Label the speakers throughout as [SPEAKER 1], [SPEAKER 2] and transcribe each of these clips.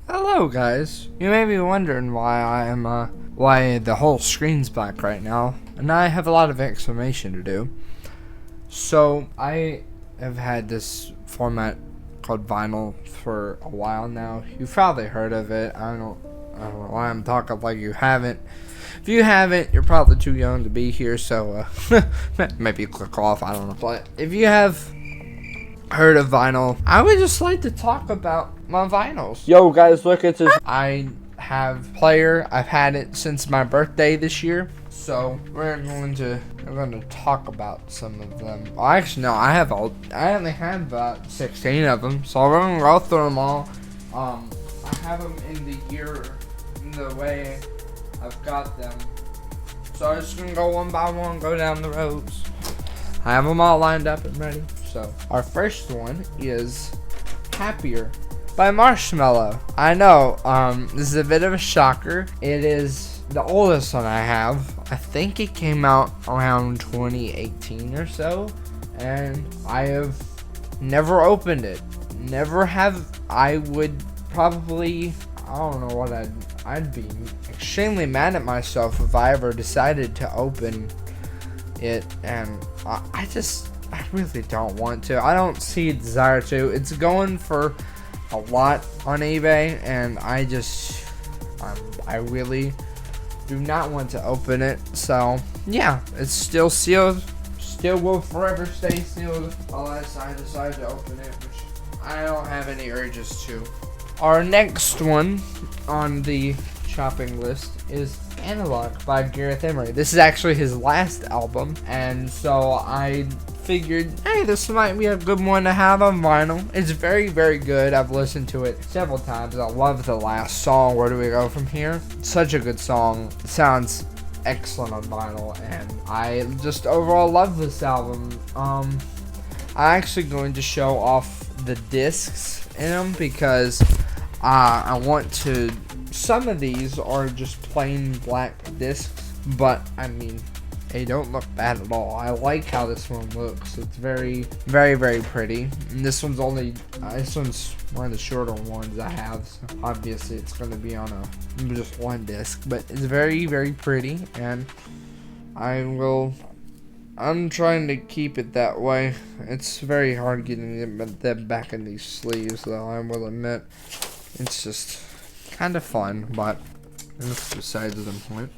[SPEAKER 1] Hello guys, you may be wondering why the whole screen's black right now, and I have a lot of explanation to do. So I have had this format called vinyl for a while now. You've probably heard of it. I don't know why I'm talking like you haven't. If you haven't, you're probably too young to be here, so maybe click off, I don't know. But if you have heard of vinyl, I would just like to talk about my vinyls. Yo guys, look at this. I have player. I've had it since my birthday this year. So we're going to talk about some of them. Well, actually no, I only have about 16 of them. So we're gonna go through them all. I have them in the way I've got them. So I'm just gonna go one by one, go down the rows. I have them all lined up and ready. So our first one is Happier by Marshmello. I know, this is a bit of a shocker. It is the oldest one I have. I think it came out around 2018 or so, and I have never opened it. Never have. I would probably, I don't know what I'd be extremely mad at myself if I ever decided to open it, and I really don't want to. I don't see a desire to. It's going for a lot on eBay, and I really do not want to open it. So yeah, it's still sealed. Still will forever stay sealed unless I decide to open it, which I don't have any urges to. Our next one on the shopping list is Analog by Gareth Emery. This is actually his last album, and so I figured, hey, this might be a good one to have on vinyl. It's very, very good. I've listened to it several times. I love the last song, Where Do We Go From Here? Such a good song. It sounds excellent on vinyl, and I just overall love this album. I'm actually going to show off the discs in them because I want to. Some of these are just plain black discs, but I mean, they don't look bad at all. I like how this one looks. It's very, very, very pretty. And this one's one of the shorter ones I have. So obviously, it's going to be on just one disc, but it's very, very pretty, and I'm trying to keep it that way. It's very hard getting them back in these sleeves, though, I will admit. It's just kind of fun, but that's besides the point.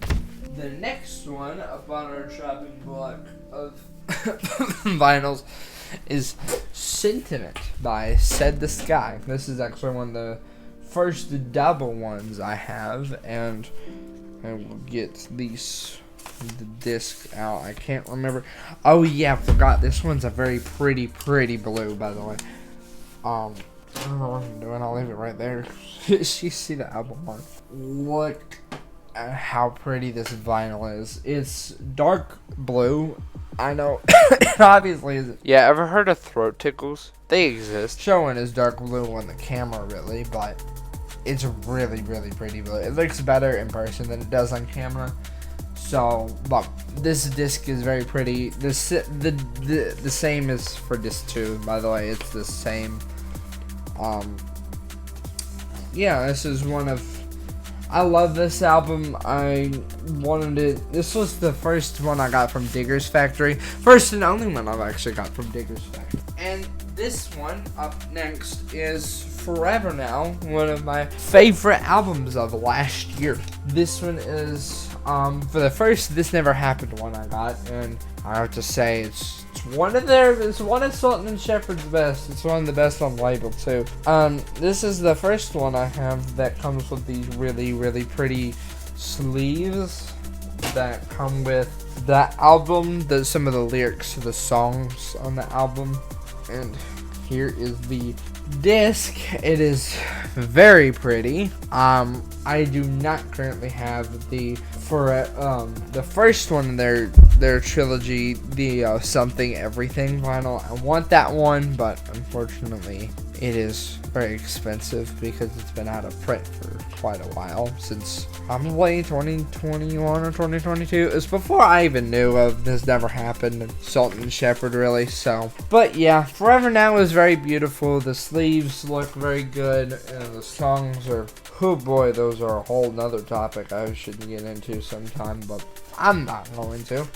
[SPEAKER 1] The next one up on our chopping block of vinyls is Sentiment by Said the Sky. This is actually one of the first double ones I have, and I will get the disc out. I can't remember. Oh yeah, I forgot. This one's a very pretty blue, by the way. I don't know what I'm doing. I'll leave it right there. You see the album art. Look at how pretty this vinyl is. It's dark blue. I know. It obviously is. Yeah, ever heard of throat tickles? They exist. Showing is dark blue on the camera, really, but it's really, really pretty blue. It looks better in person than it does on camera. So, but this disc is very pretty. The same is for disc 2, by the way. It's the same. Yeah, this is I love this album. This was the first one I got from Digger's Factory. First and only one I've actually got from Digger's Factory. And this one up next is Forever Now, one of my favorite albums of last year. This one is, for the first This Never Happened one I got, and I have to say it's one of Sultan and Shepherd's best. It's one of the best on label too. This is the first one I have that comes with these really, really pretty sleeves that come with the album, some of the lyrics to the songs on the album. And here is the disc. It is very pretty. I do not currently have the first one in their trilogy, the Something Everything vinyl. I want that one, but unfortunately it is very expensive because it's been out of print for quite a while, since probably 2021 or 2022. It's before I even knew of this. Never happened. Salt and Shepherd, really. So, but yeah, Forever Now is very beautiful. The sleeves look very good, and the songs are, oh boy, those are a whole nother topic I should get into sometime, but I'm not going to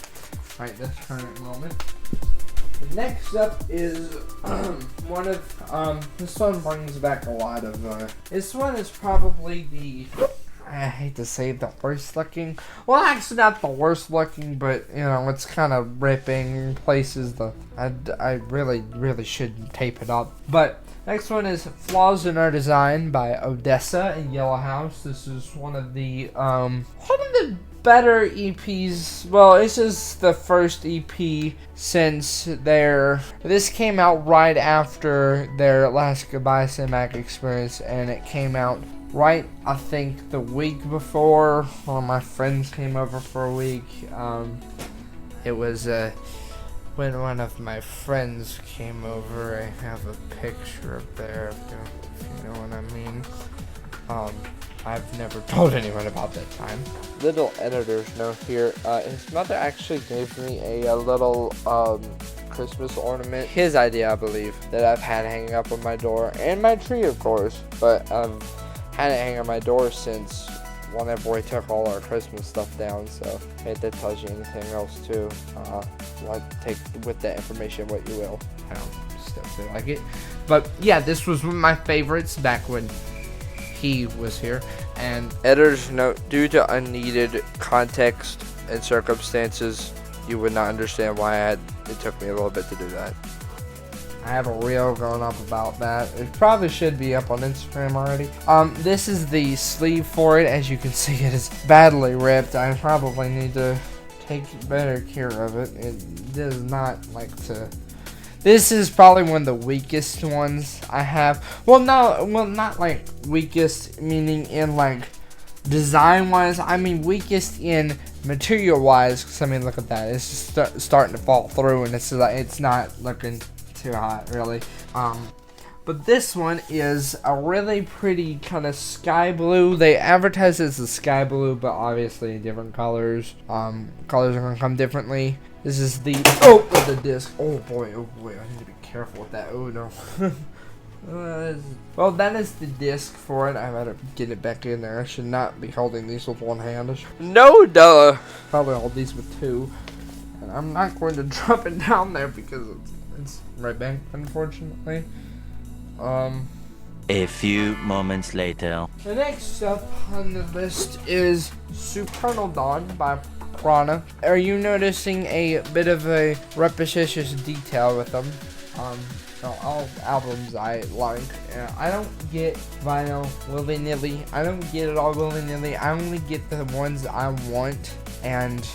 [SPEAKER 1] right this current moment. Next up is one of this one brings back a lot of this one is probably the, I hate to say, the worst looking. Well, actually not the worst looking, but you know, it's kind of ripping places. I really shouldn't tape it up. But next one is Flaws in Our Design by Odessa and Yellow House. This is one of the better EPs. Well, this is the first EP since this came out right after their last Goodbye Cinematic Experience, and it came out right, I think, the week before one of my friends came over for a week. It was when one of my friends came over. I have a picture up there, if you know what I mean. I've never told anyone about that time. Little editor's note here. His mother actually gave me a little Christmas ornament. His idea, I believe, that I've had hanging up on my door and my tree, of course. But I've had it hanging on my door since whenever we took all our Christmas stuff down. So if that tells you anything else too, take with that information what you will. I don't still feel like it, but yeah, this was one of my favorites back when he was here. And editor's note: due to unneeded context and circumstances, you would not understand why it took me a little bit to do that. I have a reel going up about that. It probably should be up on Instagram already. This is the sleeve for it. As you can see, it is badly ripped. I probably need to take better care of it. It does not like to. This is probably one of the weakest ones I have. Well, not like weakest meaning in like design wise. I mean weakest in material wise. Cause I mean, look at that. It's just starting to fall through, and it's not looking too hot, really. But this one is a really pretty kind of sky blue. They advertise it as a sky blue, but obviously different colors. Colors are gonna come differently. This is the the disc. Oh boy, I need to be careful with that. Oh no. Well, that is the disc for it. I better get it back in there. I should not be holding these with one hand. No, duh. Probably hold these with two. And I'm not going to drop it down there because it's right back, unfortunately.
[SPEAKER 2] A few moments later.
[SPEAKER 1] The next up on the list is Supernal Dawn by Prana. Are you noticing a bit of a repetitious detail with them? All albums I like. I don't get vinyl willy-nilly. I don't get it all willy-nilly. I only get the ones I want, and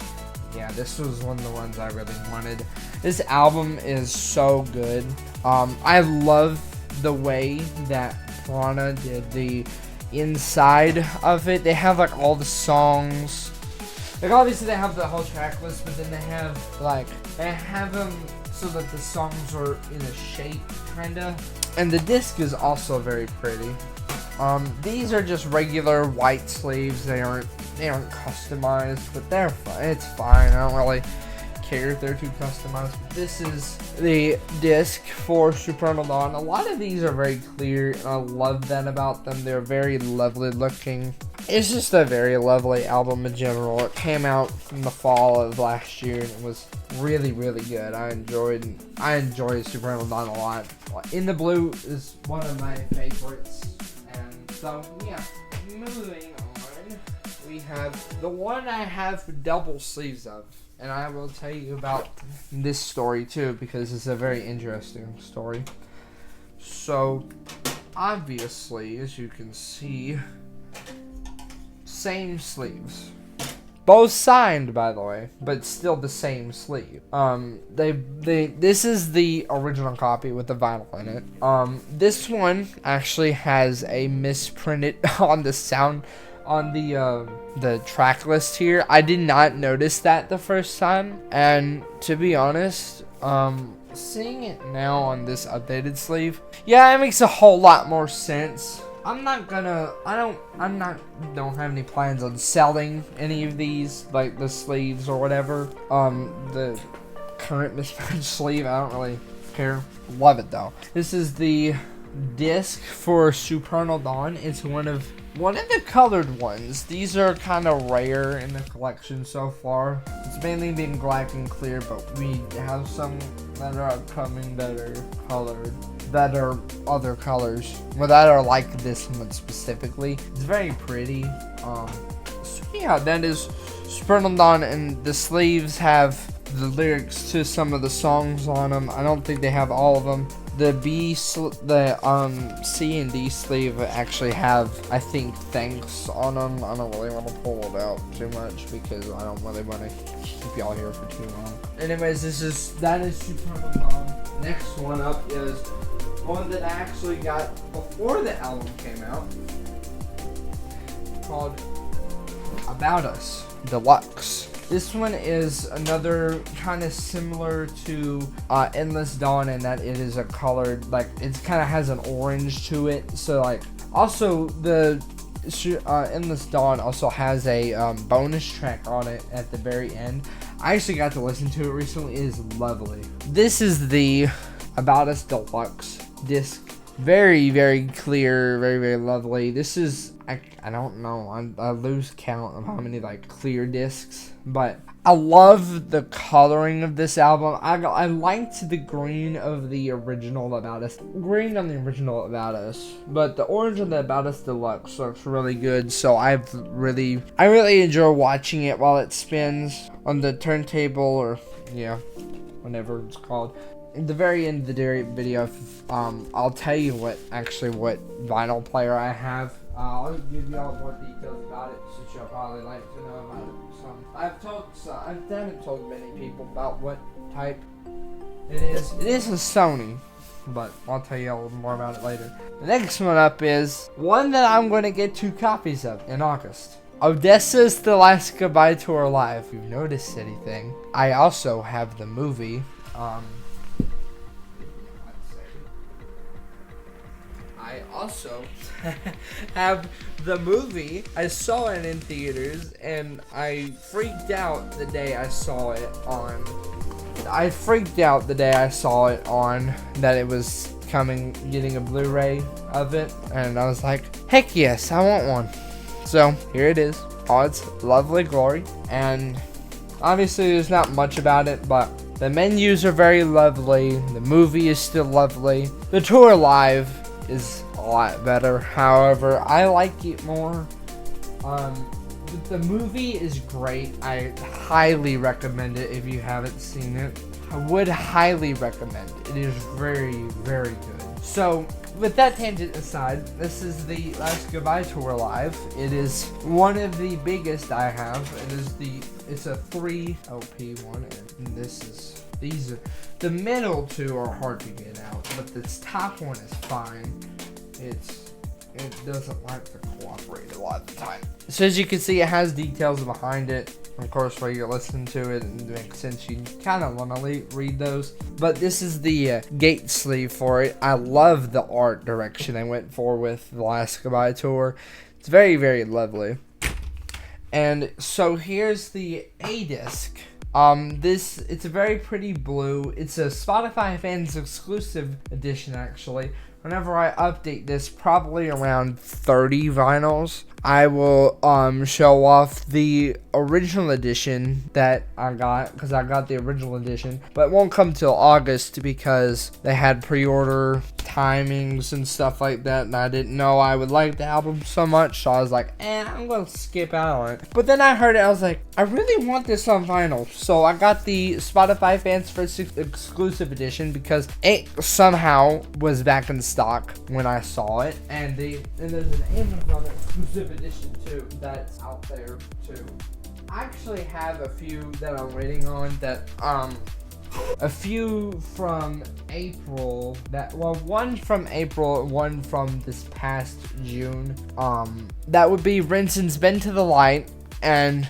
[SPEAKER 1] yeah, this was one of the ones I really wanted. This album is so good. I love the way that Prana did the inside of it. They have like all the songs. Like obviously they have the whole track list, but then they have them so that the songs are in a shape, kinda. And the disc is also very pretty. These are just regular white sleeves. They aren't customized, but they're fine. It's fine. I don't really care if they're too customized. But this is the disc for Supernal Dawn. A lot of these are very clear, and I love that about them. They're very lovely looking. It's just a very lovely album in general. It came out in the fall of last year, and it was really, really good. I enjoyed Supernal Dawn a lot. In the Blue is one of my favorites. And so yeah, moving on, we have the one I have double sleeves of. And I will tell you about this story too, because it's a very interesting story. So, obviously, as you can see, same sleeves. Both signed, by the way, but still the same sleeve. This is the original copy with the vinyl in it. This one actually has a misprinted on the sound. On the track list here. I did not notice that the first time, and to be honest, seeing it now on this updated sleeve, yeah, it makes a whole lot more sense. I don't have any plans on selling any of these, like the sleeves or whatever. The current mismatched sleeve, I don't really care. Love it though. This is the disc for Supernal Dawn. It's one of the colored ones. These are kind of rare in the collection so far. It's mainly been black and clear, but we have some that are upcoming that are colored, that are other colors, well, that are like this one specifically. It's very pretty. So yeah, that is Supernal Dawn, and the sleeves have the lyrics to some of the songs on them. I don't think they have all of them. The C and D sleeve actually have, I think, thanks on them. I don't really want to pull it out too much because I don't really want to keep y'all here for too long. Anyways, that is Supernal Dawn. Next one up is one that I actually got before the album came out, called About Us Deluxe. This one is another kind of similar to Endless Dawn in that it is a colored, like, it kind of has an orange to it. So, like, also the Endless Dawn also has a bonus track on it at the very end. I actually got to listen to it recently. It is lovely. This is the About Us Deluxe disc. Very, very clear, very, very lovely. This is, I don't know, I lose count of how many, like, clear discs, but I love the coloring of this album. I liked the green of the original About Us, but the orange of the About Us Deluxe looks really good, so I really enjoy watching it while it spins on the turntable, or, yeah, whatever it's called. At the very end of the video, I'll tell you what vinyl player I have. I'll give y'all more details about it, since y'all probably like to know about it. I haven't told many people about what type it is. It is a Sony, but I'll tell you a little more about it later. The next one up is one that I'm going to get 2 copies of in August. Odessa's The Last Goodbye Tour Live. If you've noticed anything, I also have the movie. I also have the movie. I saw it in theaters, and I freaked out the day I saw it on. That it was getting a Blu-ray of it, and I was like, heck yes, I want one. So here it is, all its lovely glory, and obviously there's not much about it, but the menus are very lovely. The movie is still lovely. The tour live is a lot better. However, I like it more. The movie is great. I highly recommend it if you haven't seen it. I would highly recommend it. It is very, very good. So, with that tangent aside, this is the Last Goodbye Tour Live. It is one of the biggest I have. It's a 3 LP one, and the middle 2 are hard to get out, but this top one is fine. It doesn't like to cooperate a lot of the time. So as you can see, it has details behind it. Of course, while you're listening to it, and it makes sense, you kind of want to read those. But this is the gate sleeve for it. I love the art direction they went for with the Last Goodbye Tour. It's very, very lovely. And so here's the A disc. It's a very pretty blue. It's a Spotify fans exclusive edition, actually. Whenever I update this, probably around 30 vinyls, I will show off the original edition that I got, because I got the original edition, but it won't come till August because they had pre-order timings and stuff like that, and I didn't know I would like the album so much, so I was like, I'm gonna skip out on it. But then I heard it, I was like, I really want this on vinyl, so I got the Spotify Fans First exclusive edition because it somehow was back in stock when I saw it, and there's an Amazon exclusive edition too that's out there too. I actually have a few that I'm waiting on that a few from April one from April, one from this past June. That would be Rinson's Been to the Light and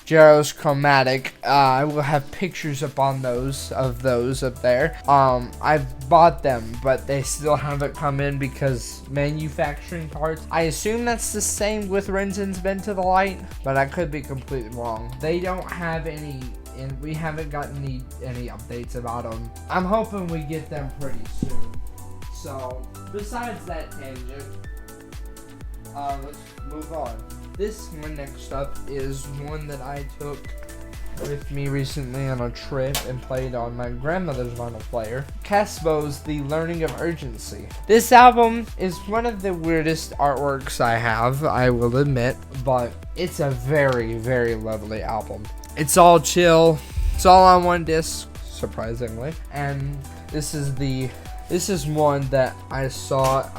[SPEAKER 1] Gyros Chromatic. I will have pictures up on those up there. I've bought them, but they still haven't come in because manufacturing parts. I assume that's the same with Renton's Bend to the Light, but I could be completely wrong. They don't have any, and we haven't gotten any updates about them. I'm hoping we get them pretty soon. So, besides that tangent, let's move on. This one next up is one that I took with me recently on a trip and played on my grandmother's vinyl player. Casbo's The Learning of Urgency. This album is one of the weirdest artworks I have, I will admit, but it's a very, very lovely album. It's all chill. It's all on one disc, surprisingly. And this is one that I saw.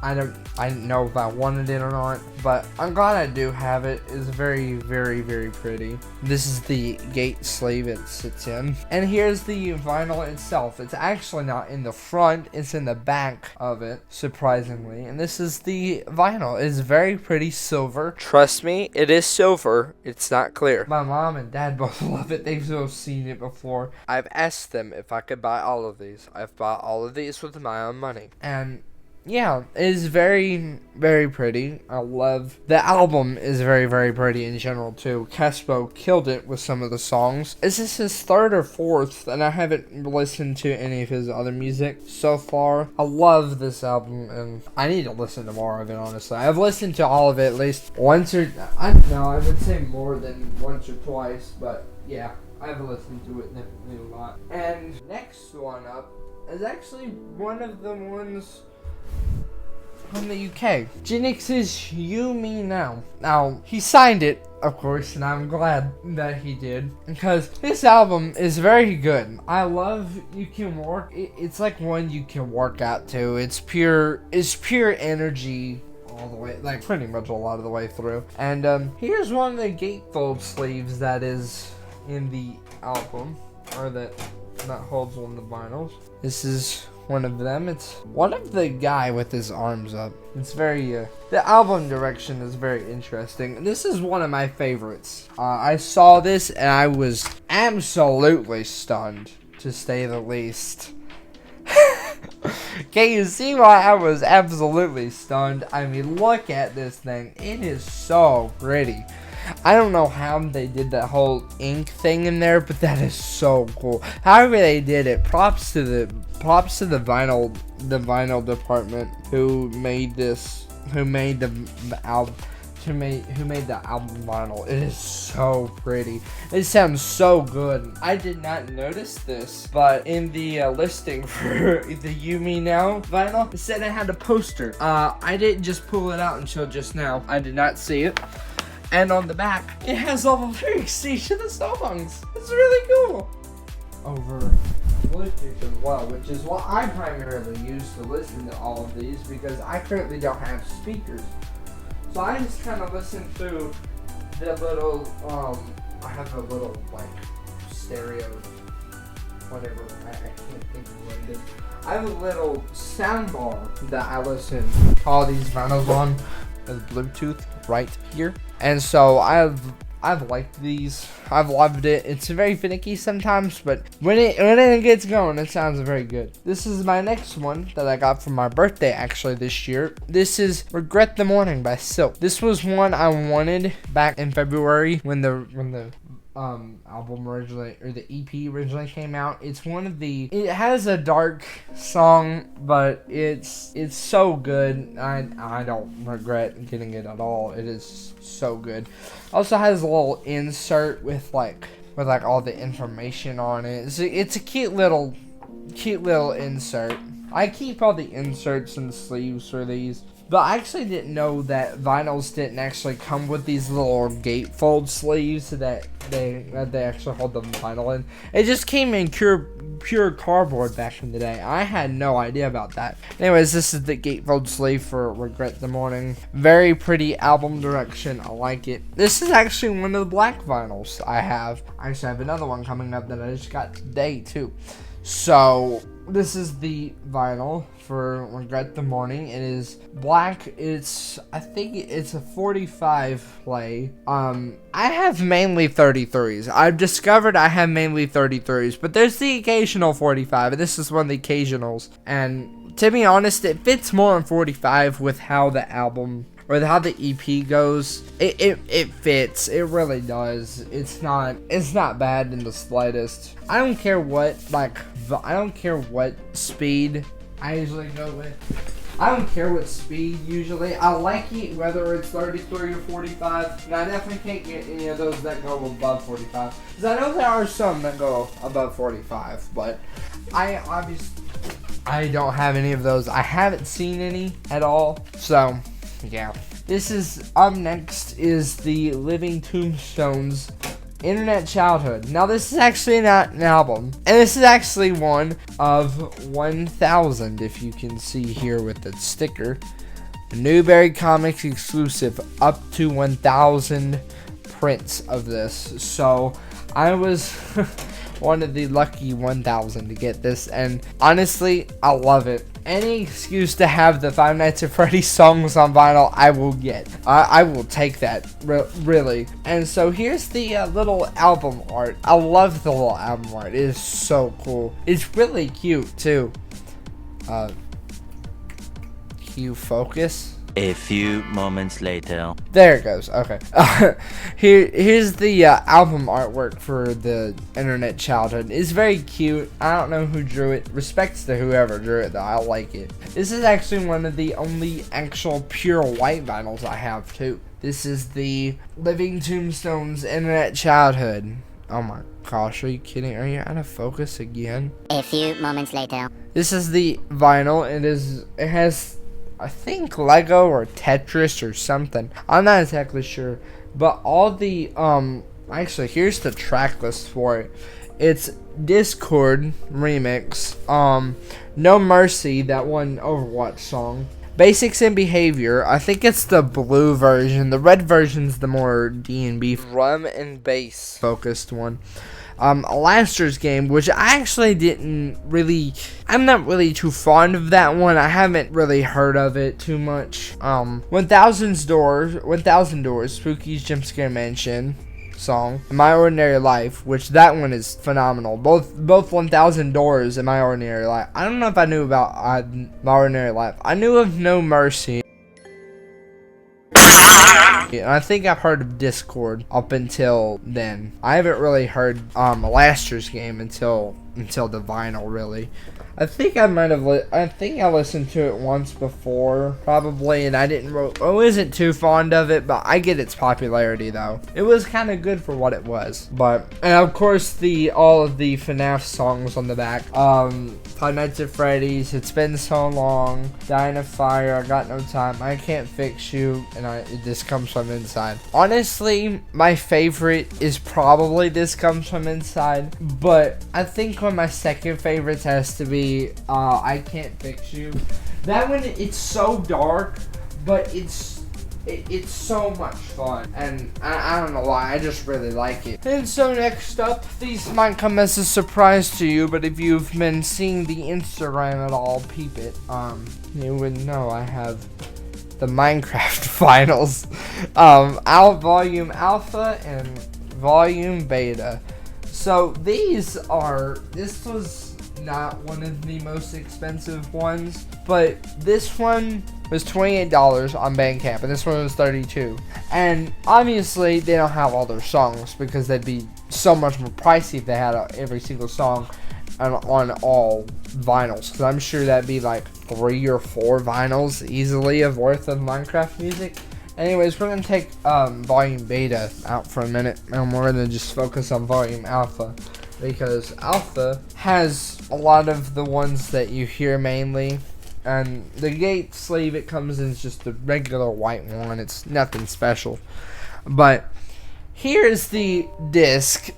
[SPEAKER 1] I didn't know if I wanted it or not, but I'm glad I do have it. It's very, very, very pretty. This is the gate sleeve it sits in. And here's the vinyl itself. It's actually not in the front, it's in the back of it, surprisingly. And this is the vinyl. It's very pretty silver. Trust me, it is silver. It's not clear. My mom and dad both love it. They've both seen it before. I've asked them if I could buy all of these. I've bought all of these with my own money. And yeah, it is very, very pretty. I love the album is very, very pretty in general too. Casbo killed it with some of the songs. This is his third or fourth, and I haven't listened to any of his other music so far. I love this album, and I need to listen to more of it, honestly. I've listened to all of it at least once or, I would say more than once or twice, but yeah, I've listened to it definitely a lot. And next one up is actually one of the ones from the UK. Genix's You Me Now. Now, he signed it, of course, and I'm glad that he did, because this album is very good. I love it's like one you can work out to. It's pure energy all the way, like pretty much a lot of the way through. And here's one of the gatefold sleeves that is in the album, or that holds one of the vinyls. This is one of them. It's one of the guy with his arms up. It's very, the album direction is very interesting. This is one of my favorites. I saw this and I was absolutely stunned, to say the least. Can you see why I was absolutely stunned? I mean, look at this thing. It is so pretty. I don't know how they did that whole ink thing in there, but that is so cool. However they did it, props to the vinyl department who made this, who made the album vinyl. It is so pretty. It sounds so good. I did not notice this, but in the listing for the You Me Now vinyl, it said it had a poster. I didn't just pull it out until just now. I did not see it. And on the back, it has all the lyrics to each of the songs. It's really cool. Over Bluetooth as well, which is what I primarily use to listen to all of these, because I currently don't have speakers. So I just kind of listen through the little, I have a little, like, stereo, whatever, I can't think of what it is. I have a little sound bar that I listen to all these vinyls on with Bluetooth right here. And so I've liked these. I've loved it. It's very finicky sometimes, but when it gets going, it sounds very good. This is my next one that I got for my birthday actually this year. This is Regret the Morning by Silk. This was one I wanted back in February when the album originally, or the EP originally came out. It's one of the, it has a dark song, but it's so good. I don't regret getting it at all. It is so good. Also has a little insert with like all the information on it. It's a cute little insert. I keep all the inserts and sleeves for these. But I actually didn't know that vinyls didn't actually come with these little gatefold sleeves that they actually hold the vinyl in. It just came in pure cardboard back in the day. I had no idea about that. Anyways, this is the gatefold sleeve for Regret the Morning. Very pretty album direction. I like it. This is actually one of the black vinyls I have. I actually have another one coming up that I just got today too. So this is the vinyl for Regret the Morning. It is black. I think it's a 45 play. I have mainly 33s. I've discovered I have mainly 33s, but there's the occasional 45, and this is one of the occasionals. And to be honest, it fits more on 45 with how the album or how the EP goes. It fits. It really does. It's not bad in the slightest. I don't care what speed I usually go with. I don't care what speed usually. I like it whether it's 33 or 45. And I definitely can't get any of those that go above 45. Because I know there are some that go above 45. But I don't have any of those. I haven't seen any at all. So, yeah. This is, up next is the Living Tombstones Internet Childhood. Now this is actually not an album, and this is actually one of 1,000, if you can see here with the sticker. Newberry Comics exclusive, up to 1,000 prints of this. So I was one of the lucky 1,000 to get this, and honestly, I love it. Any excuse to have the Five Nights at Freddy's songs on vinyl, I will get. I will take that, really. And so here's the little album art. I love the little album art. It is so cool. It's really cute, too. Cue focus.
[SPEAKER 2] A few moments later.
[SPEAKER 1] There it goes. Okay. Here's the album artwork for the Internet Childhood. It's very cute. I don't know who drew it. Respects to whoever drew it, though. I like it. This is actually one of the only actual pure white vinyls I have, too. This is the Living Tombstones Internet Childhood. Oh my gosh, are you kidding? Are you out of focus again?
[SPEAKER 3] A few moments later.
[SPEAKER 1] This is the vinyl. It has, I think, Lego or Tetris or something. I'm not exactly sure. But all the, actually, here's the track list for it. It's Discord Remix, No Mercy, that one Overwatch song. Basics and Behavior, I think it's the blue version. The red version's the more D&B drum and bass focused one. Alastair's Game, which I actually I'm not really too fond of that one. I haven't really heard of it too much. 1000 Doors, Spooky's Jump Scare Mansion song, My Ordinary Life, which that one is phenomenal. Both 1000 Doors and My Ordinary Life. I don't know if I knew about My Ordinary Life. I knew of No Mercy. And I think I've heard of Discord up until then. I haven't really heard Alastair's Game until the vinyl, really. I think I listened to it once before, probably, and I wasn't too fond of it, but I get its popularity, though. It was kind of good for what it was. And of course, all of the FNAF songs on the back. Five Nights at Freddy's, It's Been So Long, Dying of Fire, I Got No Time, I Can't Fix You, and This Comes From Inside. Honestly, my favorite is probably This Comes From Inside, but I think one of my second favorites has to be I Can't Fix You. That one, it's so dark, but it's so much fun, and I don't know why, I just really like it. And so next up, these might come as a surprise to you, but if you've been seeing the Instagram at all, peep it, you would know I have the Minecraft vinyls, Volume Alpha and Volume Beta. So this was not one of the most expensive ones, but this one was $28 on Bandcamp, and this one was $32. And obviously, they don't have all their songs because they'd be so much more pricey if they had every single song on all vinyls. Because I'm sure that'd be like 3 or 4 vinyls easily worth of Minecraft music. Anyways, we're gonna take Volume Beta out for a minute, and we're gonna just focus on Volume Alpha, because Alpha has a lot of the ones that you hear mainly. And the gate sleeve it comes in is just a regular white one. It's nothing special. But here's the disc.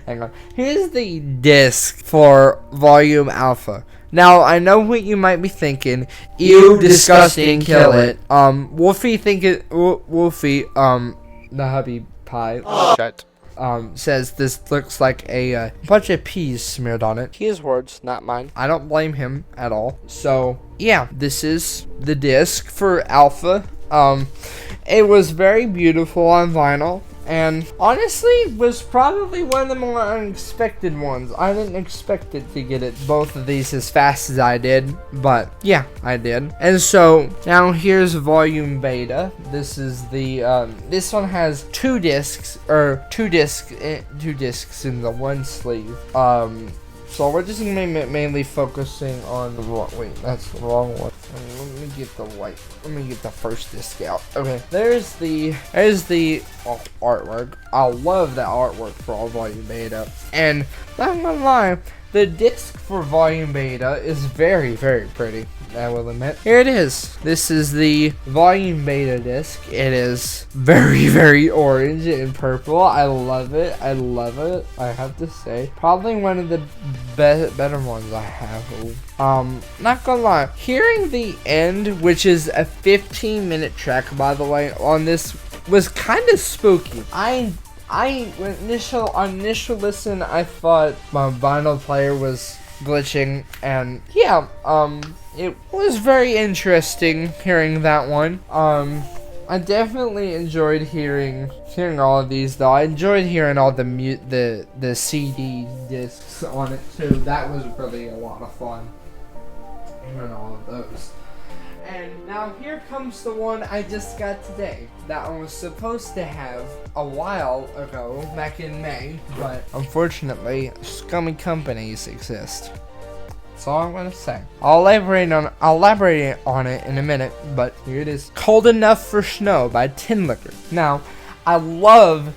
[SPEAKER 1] Hang on. Here's the disc for Volume Alpha. Now, I know what you might be thinking. Ew, disgusting, kill it. Wolfie, the hubby pie. Shut. says this looks like a bunch of peas smeared on it. His words, not mine. I don't blame him at all. So yeah, this is the disc for Alpha. It was very beautiful on vinyl, and honestly was probably one of the more unexpected ones. I didn't expect it to get it both of these as fast as I did, but yeah, I did. And so now here's volume beta. This is the this one has two discs in the one sleeve. So we're just mainly focusing on the wait, that's the wrong one. Let me get the first disc out. Okay, there's the artwork. I love the artwork for all volume beta, and not gonna lie, the disc for volume beta is very, very pretty, I will admit. Here it is. This is the volume beta disc. It is very, very orange and purple. I love it. I love it. I have to say, probably one of the better ones I have. Not gonna lie, hearing the end, which is a 15-minute track, by the way, on this was kind of spooky. Initial listen, I thought my vinyl player was glitching, and yeah, it was very interesting hearing that one. I definitely enjoyed hearing all of these, though. I enjoyed hearing all the CD discs on it too. That was really a lot of fun. Hearing all of those. And now here comes the one I just got today. That one was supposed to have a while ago, back in May, but unfortunately, scummy companies exist. That's all I'm gonna say. I'll elaborate on it in a minute, but here it is. Cold Enough for Snow by Tin Liquor. Now, I love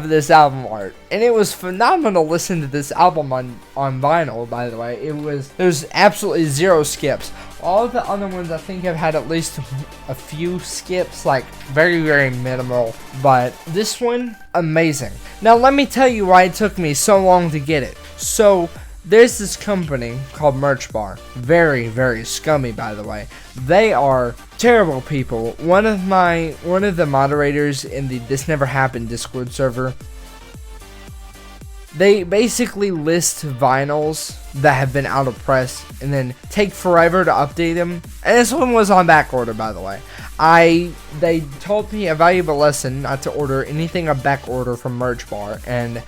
[SPEAKER 1] this album art, and it was phenomenal to listen to this album on vinyl, by the way. There's absolutely zero skips. All the other ones I think have had at least a few skips, like very, very minimal, but this one, amazing. Now let me tell you why it took me so long to get it. So there's this company called Merch Bar. Very, very scummy, by the way. They are terrible people. One of the moderators in the This Never Happened Discord server, they basically list vinyls that have been out of press and then take forever to update them. And this one was on back order, by the way. They told me a valuable lesson not to order anything on back order from Merch Bar, and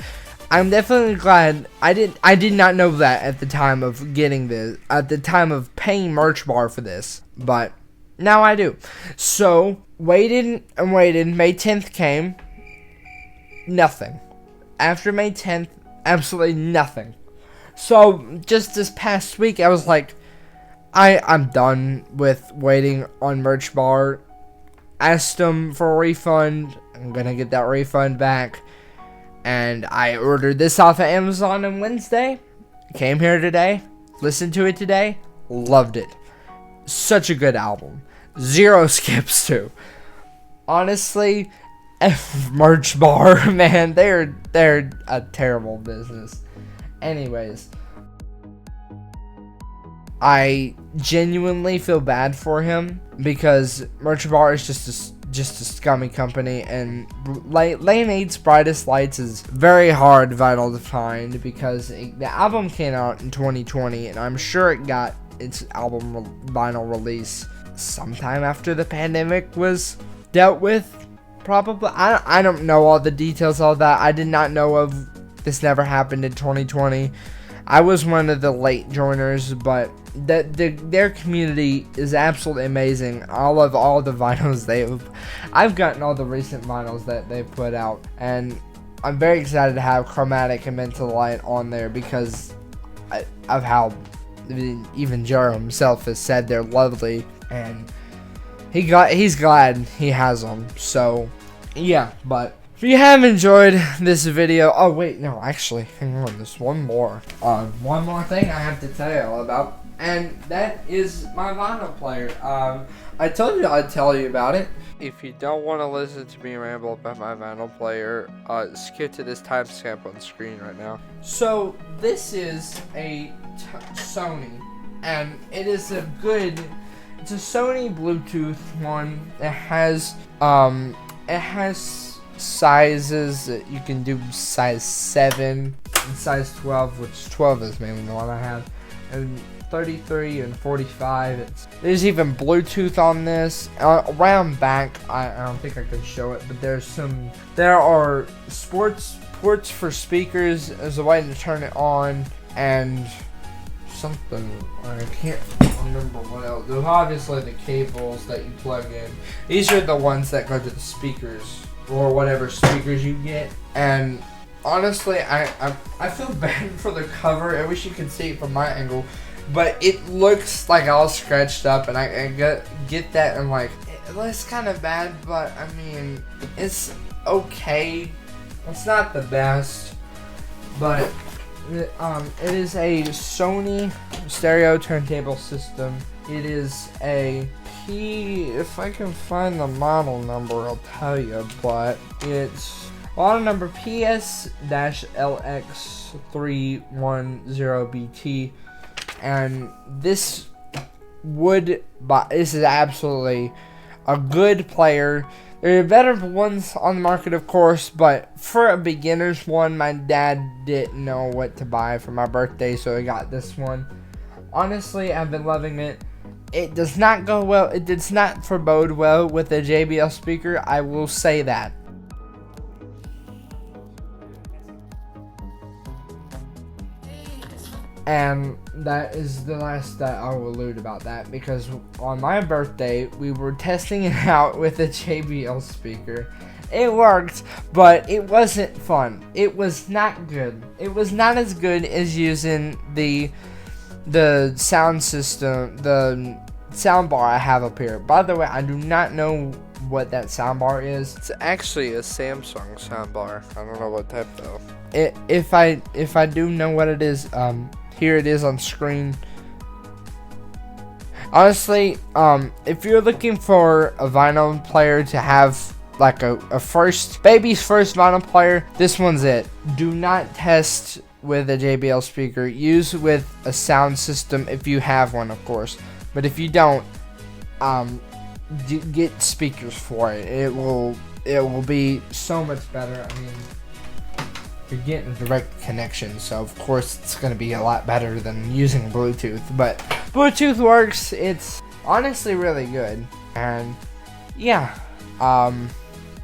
[SPEAKER 1] I'm definitely glad I did not know that at the time of getting this, at the time of paying Merch Bar for this, but now I do. So waited and waited. May 10th came. Nothing. After May 10th, absolutely nothing. So just this past week, I was like, I'm done with waiting on Merch Bar. Asked them for a refund. I'm gonna get that refund back. And I ordered this off of Amazon on Wednesday. Came here today. Listened to it today. Loved it. Such a good album. Zero skips too. Honestly, Merch Bar, man, they're a terrible business. Anyways, I genuinely feel bad for him because Merch Bar is just a scummy company, and Lane 8's Brightest Lights is very hard vinyl to find because the album came out in 2020, and I'm sure it got its album vinyl release sometime after the pandemic was dealt with. Probably. I don't know all the details of that. I did not know of This Never Happened in 2020. I was one of the late joiners, but their community is absolutely amazing. I love all the vinyls I've gotten all the recent vinyls that they've put out, and I'm very excited to have Chromatic and Mental Light on there because of how even Joe himself has said they're lovely, and he's glad he has them. So yeah, but if you have enjoyed this video, oh wait, no, actually, hang on, there's one more thing I have to tell you all about, and that is my vinyl player. I told you I'd tell you about it. If you don't want to listen to me ramble about my vinyl player, skip to this timestamp on screen right now. So this is a Sony, and it is it's a Sony Bluetooth one. It has sizes. You can do size 7 and size 12, which 12 is mainly the one I have, and 33 and 45. There's even Bluetooth on this. Around back, I don't think I can show it, but there are sports ports for speakers as a way to turn it on, and something I can't remember what else. There's obviously the cables that you plug in. These are the ones that go to the speakers or whatever speakers you get. And honestly, I feel bad for the cover. I wish you could see it from my angle, but it looks like all scratched up, and I get that, and like it looks kind of bad, but I mean it's okay. It's not the best, but it is a Sony stereo turntable system. It is a if I can find the model number, I'll tell you, but it's model number PS-LX310BT, and this is absolutely a good player. There are better ones on the market, of course, but for a beginner's one, my dad didn't know what to buy for my birthday, so I got this one. Honestly, I've been loving it. It does not go well. It does not forebode well with a JBL speaker, I will say that. And that is the last that I will allude about that, because on my birthday, we were testing it out with a JBL speaker. It worked, but it wasn't fun. It was not good. It was not as good as using the sound system, the sound bar I have up here. By the way, I do not know what that sound bar is. It's actually a Samsung sound bar. I don't know what type though. If I do know what it is, here it is on screen. Honestly, if you're looking for a vinyl player to have like a baby's first vinyl player, this one's it. Do not test with a JBL speaker. Use with a sound system if you have one, of course. But if you don't, get speakers for it. It will be so much better. I mean, you're getting a direct connection, so of course it's going to be a lot better than using Bluetooth. But Bluetooth works. It's honestly really good. And yeah, I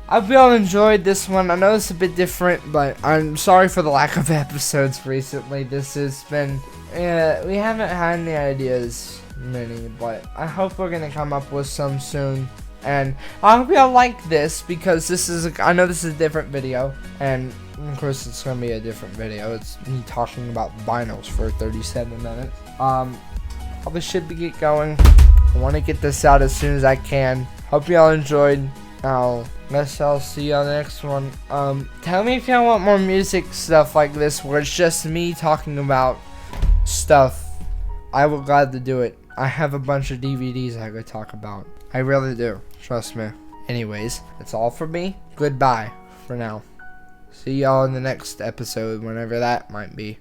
[SPEAKER 1] hope you all enjoyed this one. I know it's a bit different, but I'm sorry for the lack of episodes recently. This has been, we haven't had any ideas many, but I hope we're going to come up with some soon. And I hope y'all like this, because I know this is a different video, and of course it's going to be a different video. It's me talking about vinyls for 37 minutes. Probably should get going. I want to get this out as soon as I can. Hope y'all enjoyed. I'll see you on the next one. Tell me if y'all want more music stuff like this, where it's just me talking about stuff. I will glad to do it. I have a bunch of DVDs I could talk about. I really do. Trust me. Anyways, that's all for me. Goodbye for now. See y'all in the next episode, whenever that might be.